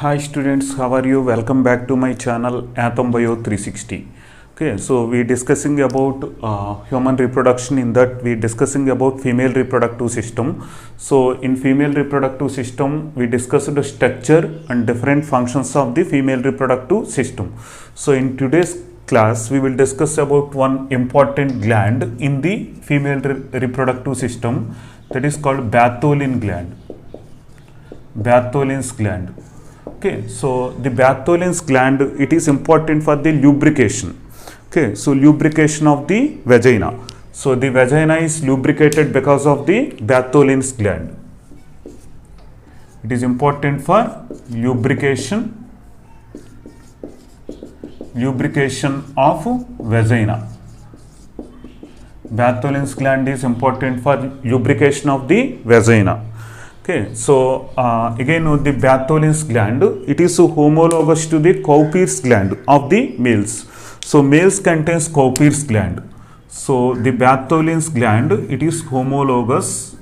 Hi students, how are you? Welcome back to my channel Atom Bio 360. Okay, so we discussing about human reproduction. In that we discussing about female reproductive system. So in female reproductive system we discussed the structure and different functions of the female reproductive system. So in today's class we will discuss about one important gland in the female reproductive system, that is called Bartholin gland. Bartholin's gland. Okay, so the Bartholin's gland, it is important for the lubrication. Okay, so lubrication of the vagina. So the vagina is lubricated because of the Bartholin's gland. It is important for lubrication of vagina. Bartholin's gland is important for lubrication of the vagina. Okay, so again the Bartholin's gland, it is homologous to the Cowper's gland of the males. So males contains Cowper's gland. So the Bartholin's gland, it is homologous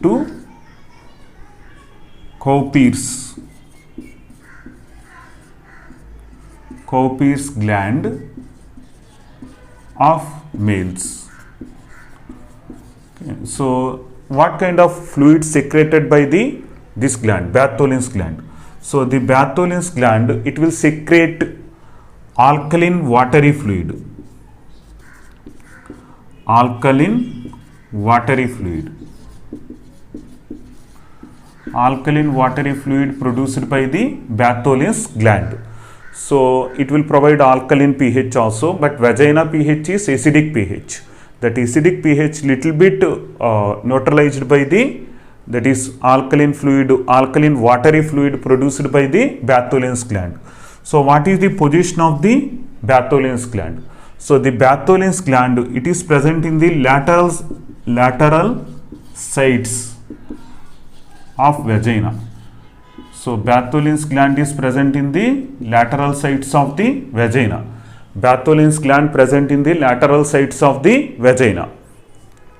to Cowper's gland of males. Okay, so what kind of fluid secreted by this gland, Bartholin's gland? So the Bartholin's gland, it will secrete alkaline watery fluid. Alkaline watery fluid produced by the Bartholin's gland. So it will provide alkaline pH also, but vagina pH is acidic pH. That acidic pH little bit neutralized by that is alkaline watery fluid produced by the Bartholin's gland. So what is the position of the Bartholin's gland? So the Bartholin's gland, it is present in the lateral sides of vagina. So Bartholin's gland is present in the lateral sides of the vagina. Bartholin's gland present in the lateral sides of the vagina.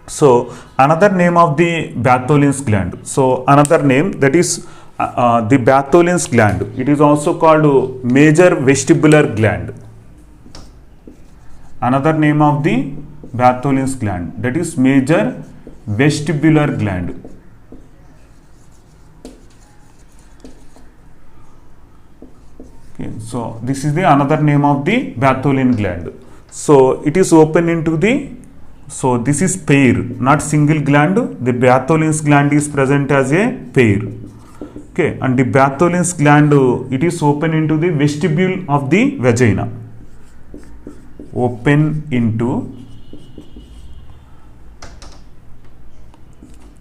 So another name of the Bartholin's gland. So another name, that is the Bartholin's gland. It is also called major vestibular gland. Another name of the Bartholin's gland, that is major vestibular gland. Okay, so this is the another name of the Bartholin gland. So it is open into the, so this is pair, not single gland. The Bartholin's gland is present as a pair. Okay, and the Bartholin's gland, it is open into the vestibule of the vagina. Open into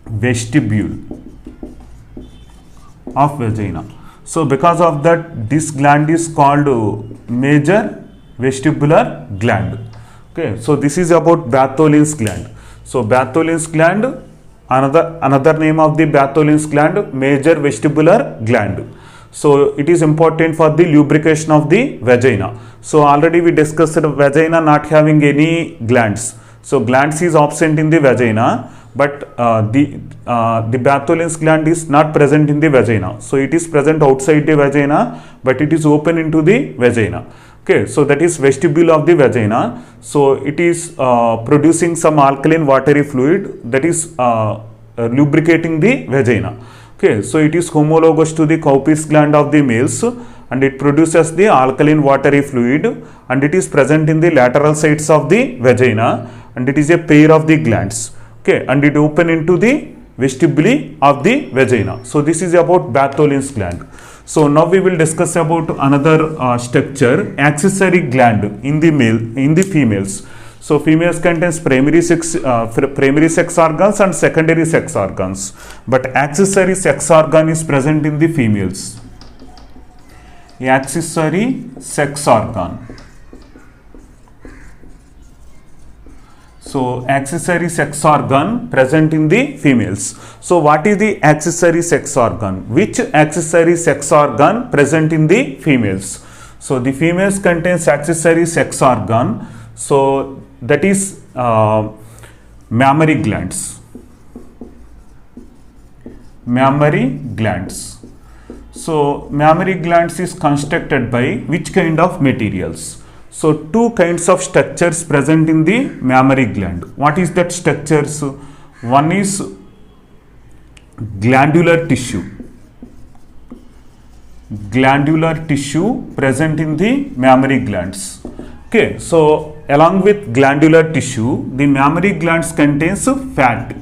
vestibule of vagina. So because of that, this gland is called major vestibular gland. Okay, so this is about Bartholin's gland. So Bartholin's gland, another name of the Bartholin's gland, major vestibular gland. So it is important for the lubrication of the vagina. So already we discussed vagina not having any glands. So glands is absent in the vagina, but the Bartholin's gland is not present in the vagina. So it is present outside the vagina, but it is open into the vagina. Okay, so that is vestibule of the vagina. So it is producing some alkaline watery fluid, that is lubricating the vagina. Okay, so it is homologous to the Cowper's gland of the males, and it produces the alkaline watery fluid, and it is present in the lateral sides of the vagina, and it is a pair of the glands. Okay, and it open into the vestibule of the vagina. So this is about Bartholin's gland. So now we will discuss about another structure, accessory gland in the females. So females contains primary sex organs and secondary sex organs, but accessory sex organ is present in the females. Accessory sex organ. So accessory sex organ present in the females. So what is the accessory sex organ? Which accessory sex organ present in the females? So the females contains accessory sex organ. So that is mammary glands. So mammary glands is constructed by which kind of materials? So two kinds of structures present in the mammary gland. What is that structures? One is glandular tissue. Glandular tissue present in the mammary glands. Okay, so along with glandular tissue, the mammary glands contains fat.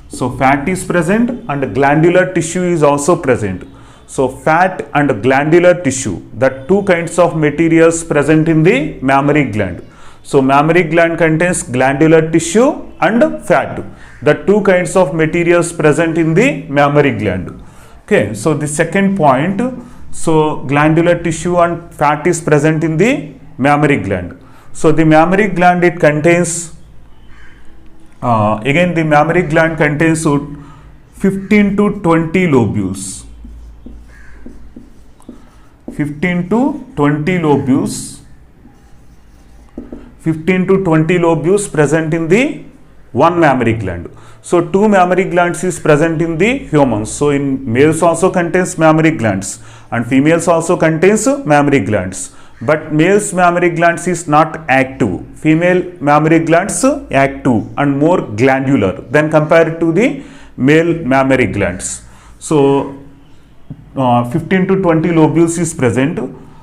So fat is present and glandular tissue is also present. So fat and glandular tissue, the two kinds of materials present in the mammary gland. So mammary gland contains glandular tissue and fat, the two kinds of materials present in the mammary gland. Okay, so the second point, so glandular tissue and fat is present in the mammary gland. So the mammary gland, it contains again the mammary gland contains 15 to 20 lobules. 15 to 20 lobules. 15 to 20 lobules present in the one mammary gland. So two mammary glands is present in the humans. So in males also contains mammary glands and females also contains mammary glands. But male's mammary glands is not active. Female mammary glands active and more glandular than compared to the male mammary glands. So 15 to 20 lobules is present,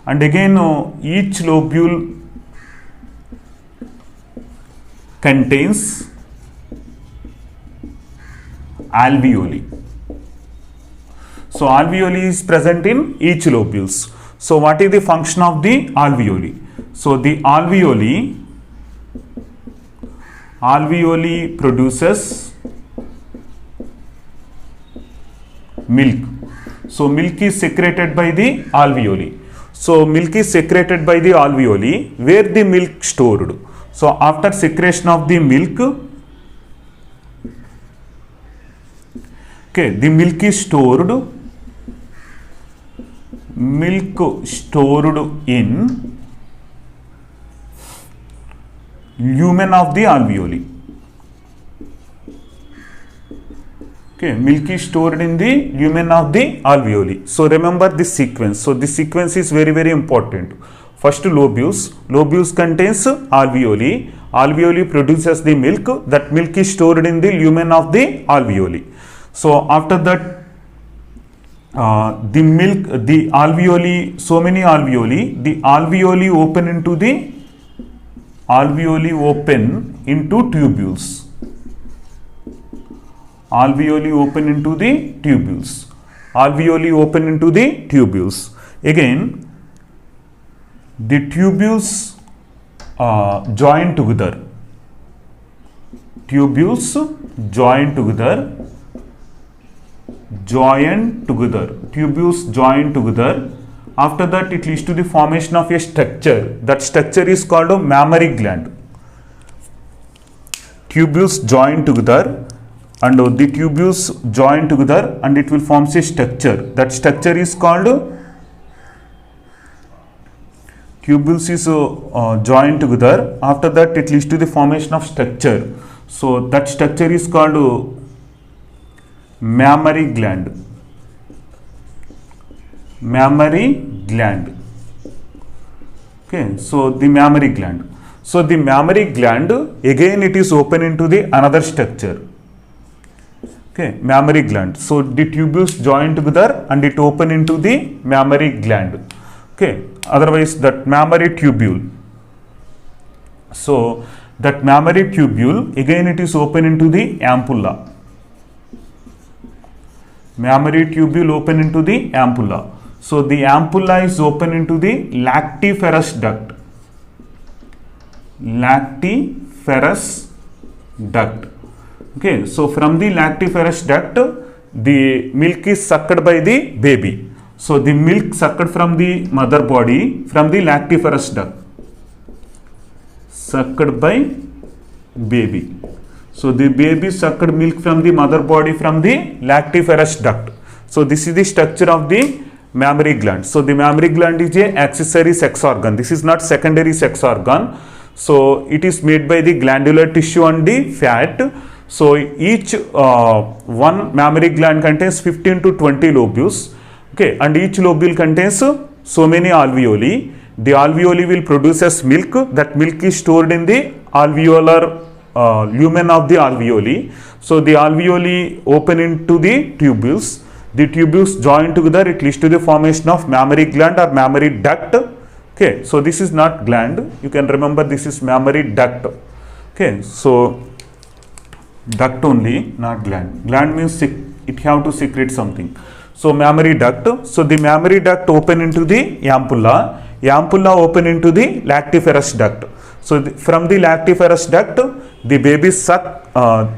and again each lobule contains alveoli. So alveoli is present in each lobules. So what is the function of the alveoli? So the alveoli produces milk. So milk is secreted by the alveoli. So milk is secreted by the alveoli. Where the milk stored? So after secretion of the milk, okay, the milk is stored in lumen of the alveoli. Okay, milk is stored in the lumen of the alveoli. So remember this sequence. So this sequence is very, very important. First lobules. Lobules contains alveoli. Alveoli produces the milk. That milk is stored in the lumen of the alveoli. So after that, the milk, the alveoli, so many alveoli, the alveoli open into tubules. Alveoli open into the tubules. Alveoli open into the tubules. Again, the tubules join together. Tubules join together. Tubules join together. After that, it leads to the formation of a structure. That structure is called a mammary gland. Tubules join together, and the tubules join together, and it will form a structure. That structure is called tubules is joined together. After that, it leads to the formation of structure. So that structure is called mammary gland. Mammary gland. Okay, so the mammary gland. So the mammary gland, again it is open into the another structure. Okay, mammary gland. So the tubules join together and it open into the mammary gland. Okay, otherwise that mammary tubule. So that mammary tubule, again it is open into the ampulla. Mammary tubule open into the ampulla. So the ampulla is open into the lactiferous duct. Lactiferous duct. Okay, so from the lactiferous duct, the milk is sucked by the baby. So the milk sucked from the mother body from the lactiferous duct. Sucked by baby. So the baby sucked milk from the mother body from the lactiferous duct. So this is the structure of the mammary gland. So the mammary gland is a accessory sex organ. This is not secondary sex organ. So it is made by the glandular tissue and the fat. So each one mammary gland contains 15 to 20 lobules, Okay, and each lobule contains so many alveoli. The alveoli will produce as milk. That milk is stored in the alveolar lumen of the alveoli. So the alveoli open into the tubules. The tubules join together, it leads to the formation of mammary gland or mammary duct. Okay, so this is not gland. You can remember this is mammary duct. Okay, so duct only, not gland. Gland means it have to secrete something. So mammary duct. So the mammary duct open into the ampulla. Ampulla open into the lactiferous duct. So from the lactiferous duct, the baby suck,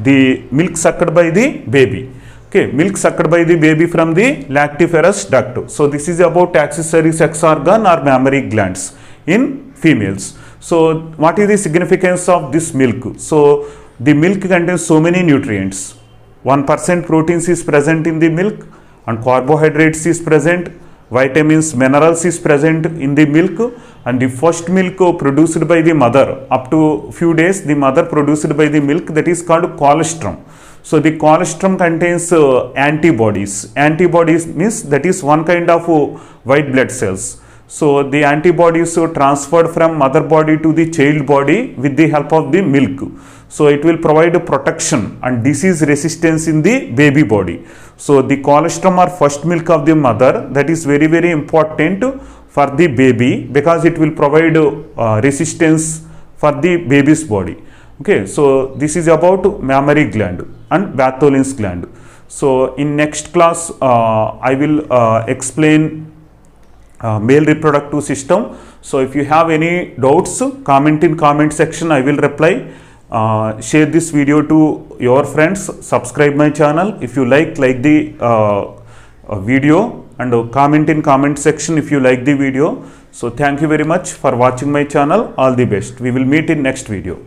the milk sucked by the baby. Okay, milk sucked by the baby from the lactiferous duct. So this is about accessory sex organ or mammary glands in females. So what is the significance of this milk? So the milk contains so many nutrients. 1% proteins is present in the milk and carbohydrates is present. Vitamins, minerals is present in the milk, and the first milk produced by the mother up to few days the mother produced by the milk, that is called colostrum. So the colostrum contains antibodies. Antibodies means that is one kind of white blood cells. So the antibodies are transferred from mother body to the child body with the help of the milk. So it will provide protection and disease resistance in the baby body. So the colostrum or first milk of the mother, that is very, very important for the baby because it will provide resistance for the baby's body. Okay, so this is about mammary gland and Bartholin's gland. So in next class, I will explain male reproductive system. So if you have any doubts, comment in comment section, I will reply. Share this video to your friends, subscribe my channel if you like the video, and comment in comment section if you like the video. So thank you very much for watching my channel. All the best. We will meet in next video.